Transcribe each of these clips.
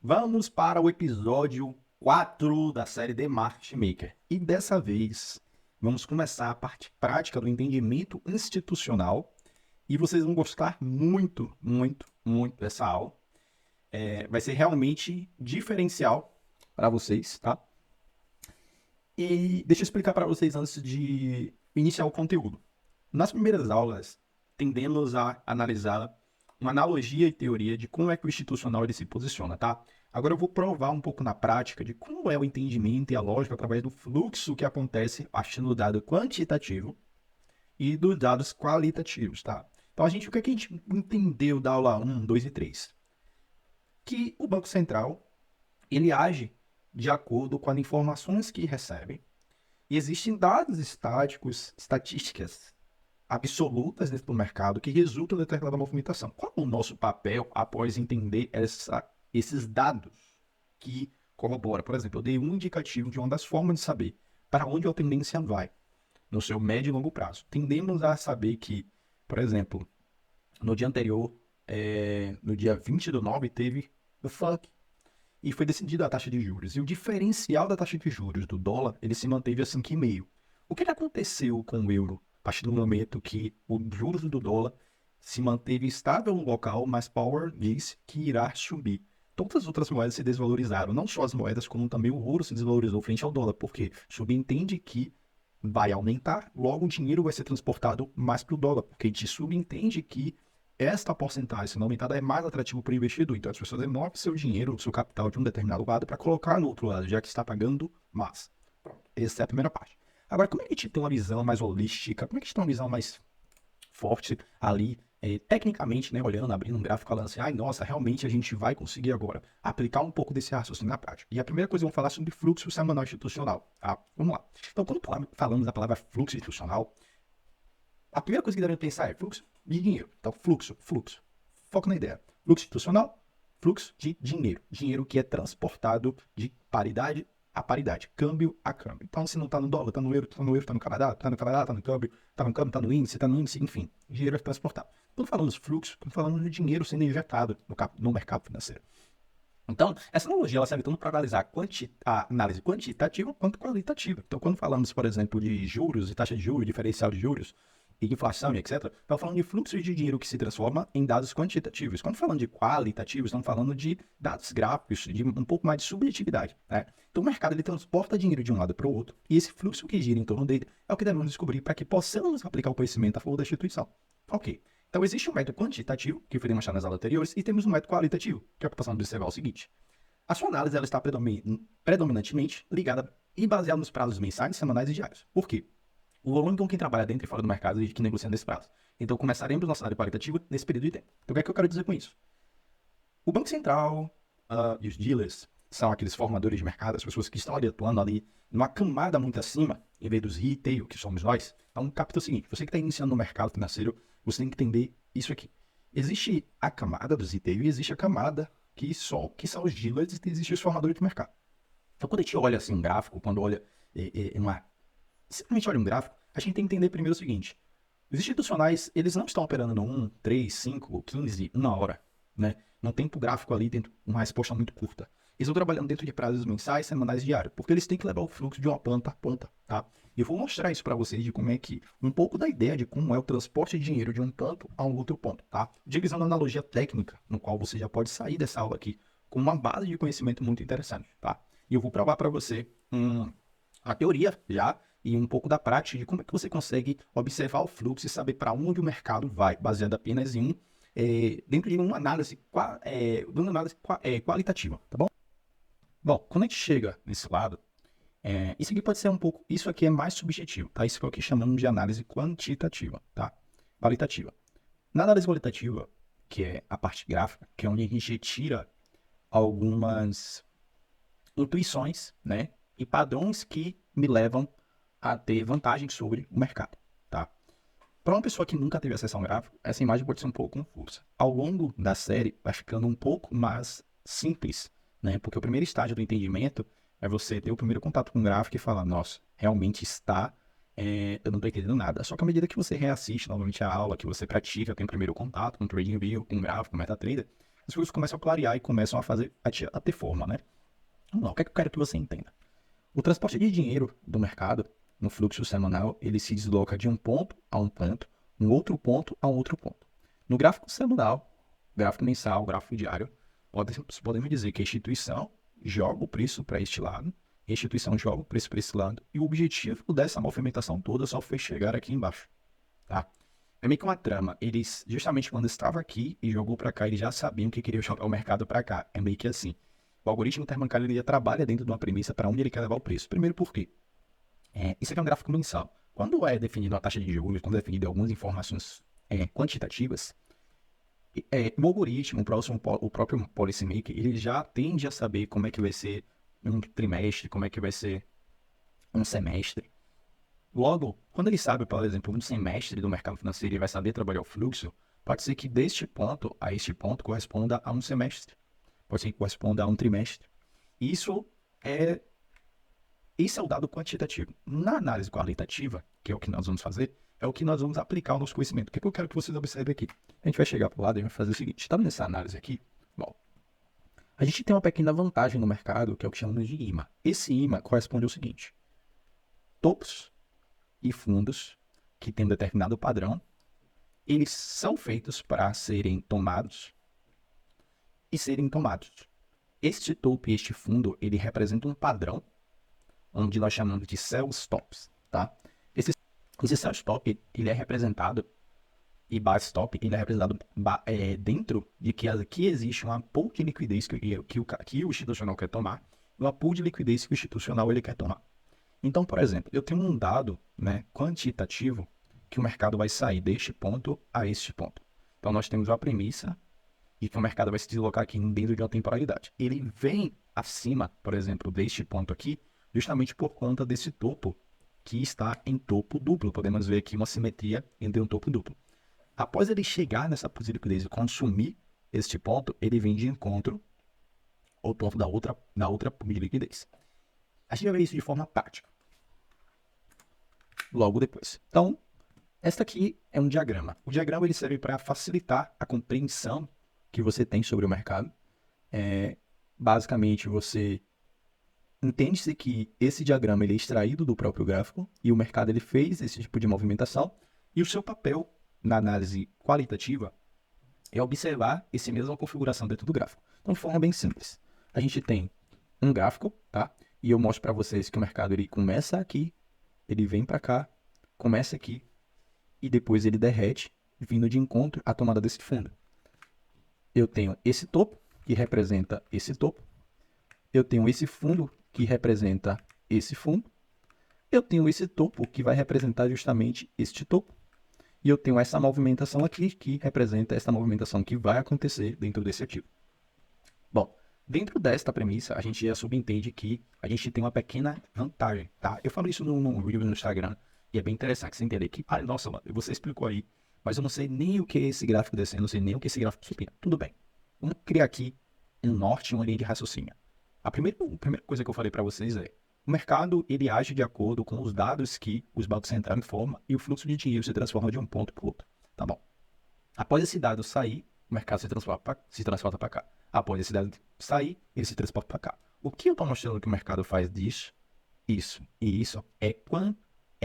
Vamos para o episódio 4 da série The Market Maker. E dessa vez, vamos começar a parte prática do entendimento institucional. E vocês vão gostar muito, muito, muito dessa aula. Vai ser realmente diferencial para vocês, tá? E deixa eu explicar para vocês antes de iniciar o conteúdo. Nas primeiras aulas, tendemos a analisar uma analogia e teoria de como é que o institucional ele se posiciona, tá? Agora eu vou provar um pouco na prática de como é o entendimento e a lógica através do fluxo que acontece partindo do dado quantitativo e dos dados qualitativos, tá? Então, o que a gente entendeu da aula 1, 2 e 3? Que o Banco Central, ele age de acordo com as informações que recebe e existem dados estatísticas absolutas dentro do mercado que resultam de determinada movimentação. Qual é o nosso papel após entender esses dados que corroboram? Por exemplo, eu dei um indicativo de uma das formas de saber para onde a tendência vai no seu médio e longo prazo. Tendemos a saber que, por exemplo, no dia anterior, no dia 20/9, teve o FONC e foi decidida a taxa de juros. E o diferencial da taxa de juros do dólar, ele se manteve a 5,5. O que aconteceu com o euro a partir do momento que o juros do dólar se manteve estável no local, mas Powell disse que irá subir? Todas as outras moedas se desvalorizaram, não só as moedas, como também o ouro se desvalorizou frente ao dólar, porque subentende que vai aumentar, logo o dinheiro vai ser transportado mais para o dólar, porque a gente subentende que esta porcentagem sendo aumentada é mais atrativa para o investidor. Então as pessoas removem seu dinheiro, seu capital de um determinado lado para colocar no outro lado, já que está pagando mais. Pronto. Essa é a primeira parte. Agora, como é que a gente tem uma visão mais holística? Como é que a gente tem uma visão mais forte ali, tecnicamente, né, olhando, abrindo um gráfico, falando assim, ai, nossa, realmente a gente vai conseguir agora aplicar um pouco desse raciocínio na prática. E a primeira coisa, vamos falar sobre fluxo semanal institucional. Tá? Vamos lá. Então, quando falamos da palavra fluxo institucional, a primeira coisa que devemos pensar é fluxo de dinheiro. Então, fluxo. Foco na ideia. Fluxo institucional, fluxo de dinheiro. Dinheiro que é transportado de paridade a paridade, câmbio a câmbio. Então, se não está no dólar, está no euro, está no euro, está no Canadá, está no Canadá, está no câmbio, está no índice, enfim, dinheiro é transportado. Quando falamos fluxo, estamos falando de dinheiro sendo injetado no mercado financeiro. Então, essa analogia ela serve tanto para analisar a análise quantitativa quanto qualitativa. Então, quando falamos, por exemplo, de juros e taxa de juros, diferencial de juros, e inflação e etc., estamos falando de fluxo de dinheiro que se transforma em dados quantitativos. Quando falando de qualitativos, estamos falando de dados gráficos, de um pouco mais de subjetividade. Né? Então, o mercado ele transporta dinheiro de um lado para o outro, e esse fluxo que gira em torno dele é o que devemos descobrir para que possamos aplicar o conhecimento a favor da instituição. Ok. Então, existe um método quantitativo, que foi demonstrado nas aulas anteriores, e temos um método qualitativo, que é a preocupação de observar o seguinte. A sua análise ela está predominantemente ligada e baseada nos prazos mensais, semanais e diários. Por quê? O volume com quem trabalha dentro e fora do mercado e que negocia nesse prazo. Então, começaremos nossa análise qualitativa nesse período de tempo. Então, o que é que eu quero dizer com isso? O Banco Central e os dealers são aqueles formadores de mercado, as pessoas que estão ali atuando ali numa camada muito acima, em vez dos retail, que somos nós. Então, capta o seguinte, você que está iniciando no mercado financeiro, você tem que entender isso aqui. Existe a camada dos retail e existe a camada que são os dealers e existem os formadores de mercado. Então, quando a gente olha assim um gráfico, quando olha simplesmente olha um gráfico, a gente tem que entender primeiro o seguinte. Os institucionais, eles não estão operando no 1, 3, 5, 15, 1 hora, né? Num tempo gráfico ali, dentro uma resposta muito curta. Eles estão trabalhando dentro de prazos mensais, semanais e diários, porque eles têm que levar o fluxo de uma ponta a ponta, tá? E eu vou mostrar isso para vocês de como é que, um pouco da ideia de como é o transporte de dinheiro de um ponto a um outro ponto, tá? Utilizando uma analogia técnica, no qual você já pode sair dessa aula aqui com uma base de conhecimento muito interessante, tá? E eu vou provar para você a teoria já e um pouco da prática de como é que você consegue observar o fluxo e saber para onde o mercado vai, baseado apenas em dentro de uma análise, qualitativa, tá bom? Bom, quando a gente chega nesse lado, isso aqui pode ser um pouco, isso aqui é mais subjetivo, tá? Isso que é o que chamamos de análise quantitativa, tá? Qualitativa. Na análise qualitativa, que é a parte gráfica, que é onde a gente retira algumas intuições, né? E padrões que me levam a ter vantagem sobre o mercado, tá? Para uma pessoa que nunca teve acesso a um gráfico, essa imagem pode ser um pouco confusa. Ao longo da série, vai ficando um pouco mais simples, né? Porque o primeiro estágio do entendimento é você ter o primeiro contato com o gráfico e falar, nossa, realmente está, eu não estou entendendo nada. Só que à medida que você reassiste novamente a aula, que você pratica, tem o primeiro contato com o TradingView, com o gráfico, com o MetaTrader, as coisas começam a clarear e começam a ter forma, né? Vamos lá, o que é que eu quero que você entenda? O transporte de dinheiro do mercado, no fluxo semanal, ele se desloca de um ponto, um outro ponto a um outro ponto. No gráfico semanal, gráfico mensal, gráfico diário, podemos dizer que a instituição joga o preço para este lado, a instituição joga o preço para esse lado, e o objetivo dessa movimentação toda só foi chegar aqui embaixo, tá? É meio que uma trama. Eles, justamente quando estava aqui e jogou para cá, eles já sabiam que queriam jogar o mercado para cá. É meio que assim. O algoritmo interbancário ele já trabalha dentro de uma premissa para onde ele quer levar o preço. Primeiro, por quê? Isso aqui é um gráfico mensal. Quando é definido a taxa de juros, quando é definido algumas informações quantitativas, o algoritmo, o próprio policymaker, ele já tende a saber como é que vai ser um trimestre, como é que vai ser um semestre. Logo, quando ele sabe, por exemplo, um semestre do mercado financeiro e vai saber trabalhar o fluxo, pode ser que deste ponto a este ponto corresponda a um semestre. Pode ser que corresponda a um trimestre. Isso é Esse é o dado quantitativo. Na análise qualitativa, que é o que nós vamos fazer, é o que nós vamos aplicar ao nosso conhecimento. O que eu quero que vocês observem aqui? A gente vai chegar para o lado e vai fazer o seguinte. Estamos nessa análise aqui. Bom, a gente tem uma pequena vantagem no mercado, que é o que chamamos de imã. Esse imã corresponde ao seguinte. Topos e fundos que têm um determinado padrão, eles são feitos para serem tomados e serem tomados. Este topo e este fundo, ele representa um padrão onde nós chamamos de sell stops, tá? Esse sell stop, ele é representado, e buy stop, ele é representado dentro de que aqui existe uma pool de liquidez que o institucional quer tomar, e uma pool de liquidez que o institucional ele quer tomar. Então, por exemplo, eu tenho um dado, né, quantitativo que o mercado vai sair deste ponto a este ponto. Então, nós temos a premissa de que o mercado vai se deslocar aqui dentro de uma temporalidade. Ele vem acima, por exemplo, deste ponto aqui, justamente por conta desse topo que está em topo duplo. Podemos ver aqui uma simetria entre um topo duplo. Após ele chegar nessa posição de liquidez e consumir este ponto, ele vem de encontro ao ponto da outra pool de liquidez. A gente vai ver isso de forma prática logo depois. Então, esta aqui é um diagrama. O diagrama ele serve para facilitar a compreensão que você tem sobre o mercado. Basicamente, você entende-se que esse diagrama ele é extraído do próprio gráfico e o mercado ele fez esse tipo de movimentação e o seu papel na análise qualitativa é observar essa mesma configuração dentro do gráfico. Então, de forma bem simples, a gente tem um gráfico, tá? E eu mostro para vocês que o mercado ele começa aqui, ele vem para cá, começa aqui e depois ele derrete, vindo de encontro à tomada desse fundo. Eu tenho esse topo, que representa esse topo. Eu tenho esse fundo, que representa esse fundo. Eu tenho esse topo, que vai representar justamente este topo. E eu tenho essa movimentação aqui, que representa essa movimentação que vai acontecer dentro desse ativo. Bom, dentro desta premissa, a gente já subentende que a gente tem uma pequena vantagem, tá? Eu falo isso num vídeo no Instagram, e é bem interessante você entender que, nossa, mano, você explicou aí, mas eu não sei nem o que é esse gráfico descendo, eu não sei nem o que é esse gráfico subindo. Tudo bem. Vamos criar aqui um norte e uma linha de raciocínio. A primeira coisa que eu falei para vocês é, o mercado ele age de acordo com os dados que os bancos centrais informam e o fluxo de dinheiro se transforma de um ponto para o outro. Tá bom. Após esse dado sair, o mercado se transporta para cá. Após esse dado sair, ele se transporta para cá. O que eu estou mostrando que o mercado faz disso, isso e isso é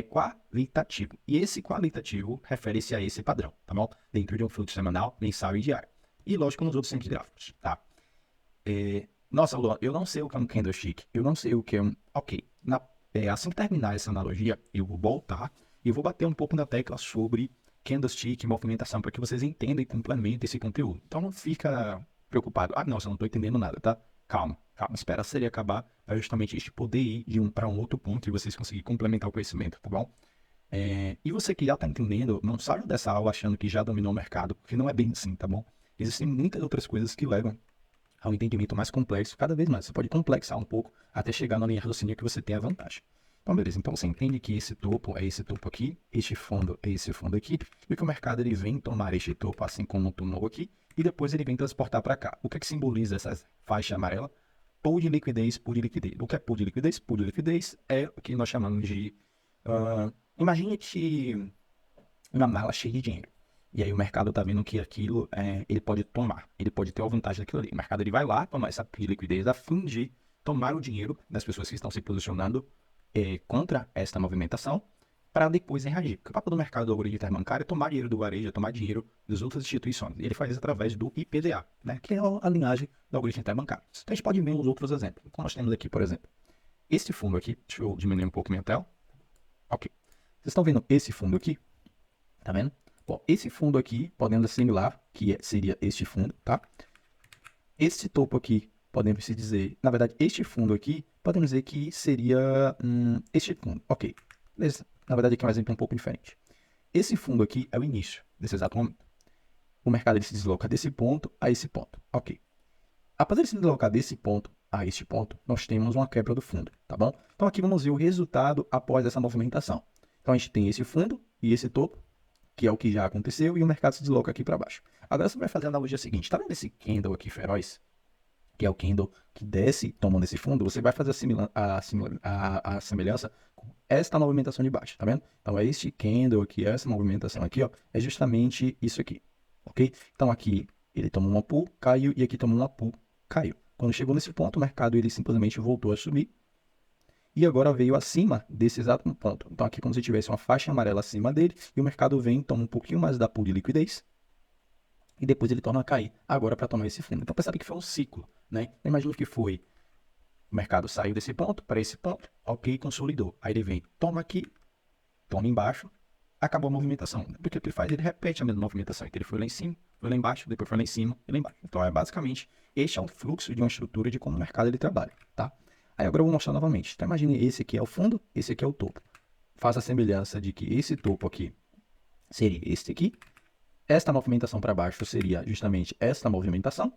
qualitativo. E esse qualitativo refere-se a esse padrão, tá bom? Dentro de um fluxo semanal, mensal e diário. E lógico nos outros 5 gráficos, tá? Nossa, Luan, eu não sei o que é um candlestick. Eu não sei o que é um... Ok. Assim que terminar essa analogia, eu vou voltar e eu vou bater um pouco na tecla sobre candlestick e movimentação para que vocês entendam e complementem esse conteúdo. Então não fica preocupado. Nossa, eu não estou entendendo nada, tá? Calma. Espera a série acabar para justamente este poder ir de um para um outro ponto e vocês conseguirem complementar o conhecimento, tá bom? E você que já está entendendo, não saia dessa aula achando que já dominou o mercado, porque não é bem assim, tá bom? Existem muitas outras coisas que levam ao entendimento mais complexo, cada vez mais. Você pode complexar um pouco até chegar na linha de raciocínio que você tem a vantagem. Então, beleza. Então, você entende que esse topo é esse topo aqui, este fundo é esse fundo aqui, e que o mercado ele vem tomar este topo assim como tomou aqui, e depois ele vem transportar para cá. O que é que simboliza essa faixa amarela? Pool de liquidez, pool de liquidez. O que é pool de liquidez? Pool de liquidez é o que nós chamamos de... imagine-te uma mala cheia de dinheiro. E aí o mercado está vendo que aquilo ele pode tomar, ele pode ter a vantagem daquilo ali. O mercado ele vai lá tomar essa liquidez a fim de tomar o dinheiro das pessoas que estão se posicionando contra esta movimentação para depois reagir. Porque o papo do mercado do algoritmo interbancário é tomar dinheiro do varejo, é tomar dinheiro das outras instituições. E ele faz isso através do IPDA, né, que é a linhagem do algoritmo interbancário. Então a gente pode ver os outros exemplos. Então nós temos aqui, por exemplo, este fundo aqui. Deixa eu diminuir um pouco minha tela. Ok. Vocês estão vendo esse fundo aqui? Tá vendo? Bom, esse fundo aqui, podemos assimilar que seria este fundo, tá? Este topo aqui, podemos se dizer, na verdade, este fundo aqui, podemos dizer que seria este fundo. Ok, beleza. Na verdade, aqui é um exemplo um pouco diferente. Esse fundo aqui é o início desse exato momento. O mercado ele se desloca desse ponto a esse ponto. Ok. Após ele se deslocar desse ponto a este ponto, nós temos uma quebra do fundo, tá bom? Então aqui vamos ver o resultado após essa movimentação. Então a gente tem esse fundo e esse topo, que é o que já aconteceu, e o mercado se desloca aqui para baixo. Agora você vai fazer a analogia seguinte, tá vendo esse candle aqui feroz? Que é o candle que desce tomando esse fundo, você vai fazer a semelhança com esta movimentação de baixo, tá vendo? Então é este candle aqui, essa movimentação aqui, ó, é justamente isso aqui, ok? Então aqui ele tomou uma pull, caiu, e aqui tomou uma pull, caiu. Quando chegou nesse ponto, o mercado ele simplesmente voltou a subir, e agora veio acima desse exato ponto. Então aqui como se tivesse uma faixa amarela acima dele, e o mercado vem, toma um pouquinho mais da pool de liquidez, e depois ele torna a cair, agora para tomar esse fundo. Então percebe que foi um ciclo, né? Imagina que foi, o mercado saiu desse ponto para esse ponto, ok, consolidou. Aí ele vem, toma aqui, toma embaixo, acabou a movimentação. Porque o que ele faz? Ele repete a mesma movimentação. Então ele foi lá em cima, foi lá embaixo, depois foi lá em cima e lá embaixo. Então é basicamente, este é um fluxo de uma estrutura de como o mercado ele trabalha, tá? Aí agora eu vou mostrar novamente. Então imagine esse aqui é o fundo, esse aqui é o topo. Faz a semelhança de que esse topo aqui seria este aqui. Esta movimentação para baixo seria justamente esta movimentação.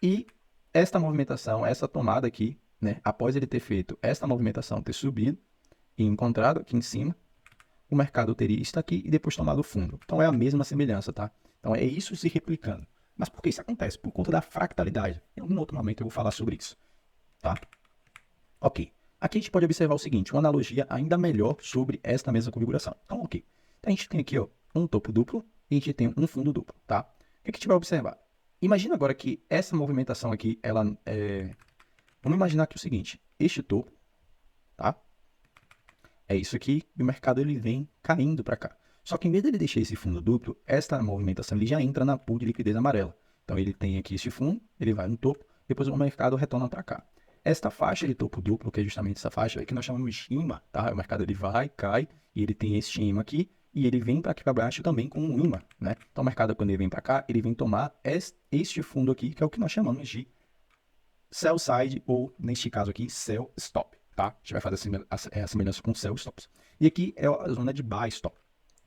E esta movimentação, essa tomada aqui, né? Após ele ter feito esta movimentação, ter subido e encontrado aqui em cima, o mercado teria isso aqui e depois tomado o fundo. Então é a mesma semelhança, tá? Então é isso se replicando. Mas por que isso acontece? Por conta da fractalidade. Em algum outro momento eu vou falar sobre isso, tá? Ok. Aqui a gente pode observar o seguinte, uma analogia ainda melhor sobre esta mesma configuração. Então, ok. Então, a gente tem aqui ó, um topo duplo e a gente tem um fundo duplo, tá? O que a gente vai observar? Imagina agora que essa movimentação aqui, ela é... Vamos imaginar aqui o seguinte, este topo, tá? É isso aqui, e o mercado ele vem caindo para cá. Só que em vez dele deixar esse fundo duplo, esta movimentação ele já entra na pool de liquidez amarela. Então ele tem aqui este fundo, ele vai no topo, depois o mercado retorna para cá. Esta faixa de topo duplo, que é justamente essa faixa, é que nós chamamos de imã, tá? O mercado ele vai, cai, e ele tem este imã aqui, e ele vem para aqui para baixo também com um imã, né? Então o mercado quando ele vem para cá, ele vem tomar este fundo aqui, que é o que nós chamamos de sell side, ou neste caso aqui, sell stop, tá? A gente vai fazer a semelhança com sell stops. E aqui é a zona de buy stop,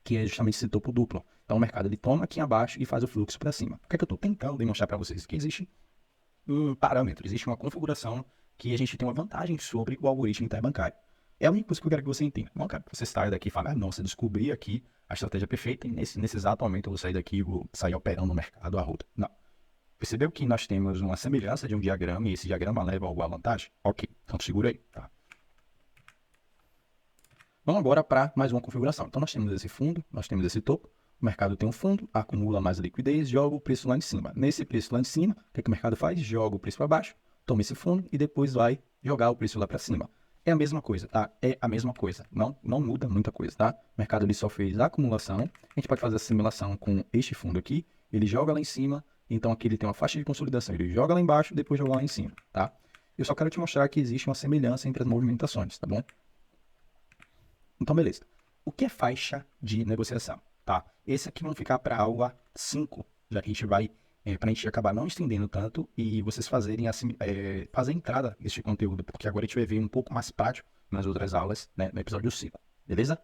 que é justamente esse topo duplo. Então o mercado ele toma aqui abaixo e faz o fluxo para cima. O que é que eu estou tentando demonstrar para vocês? Que existe um parâmetro, existe uma configuração que a gente tem uma vantagem sobre o algoritmo interbancário. É a única coisa que eu quero que você entenda. Não quero que você saia daqui e fale, ah, nossa, descobri aqui a estratégia perfeita e nesse exato momento eu vou sair daqui e vou sair operando no mercado a roda. Não. Percebeu que nós temos uma semelhança de um diagrama e esse diagrama leva a alguma vantagem? Ok, então segura aí, tá? Vamos agora para mais uma configuração. Então nós temos esse fundo, nós temos esse topo, o mercado tem um fundo, acumula mais liquidez, joga o preço lá em cima. Nesse preço lá em cima, o que o mercado faz? Joga o preço para baixo, toma esse fundo e depois vai jogar o preço lá para cima. É a mesma coisa, tá? É a mesma coisa. Não muda muita coisa, tá? O mercado ele só fez a acumulação. A gente pode fazer a simulação com este fundo aqui. Ele joga lá em cima. Então aqui ele tem uma faixa de consolidação. Ele joga lá embaixo, depois joga lá em cima, tá? Eu só quero te mostrar que existe uma semelhança entre as movimentações, tá bom? Então, beleza. O que é faixa de negociação, tá? Esse aqui vamos ficar para a aula 5, já que a gente vai para a gente acabar não estendendo tanto e vocês fazerem fazer entrada nesse conteúdo, porque agora a gente vai ver um pouco mais prático nas outras aulas, né, no episódio 5, beleza?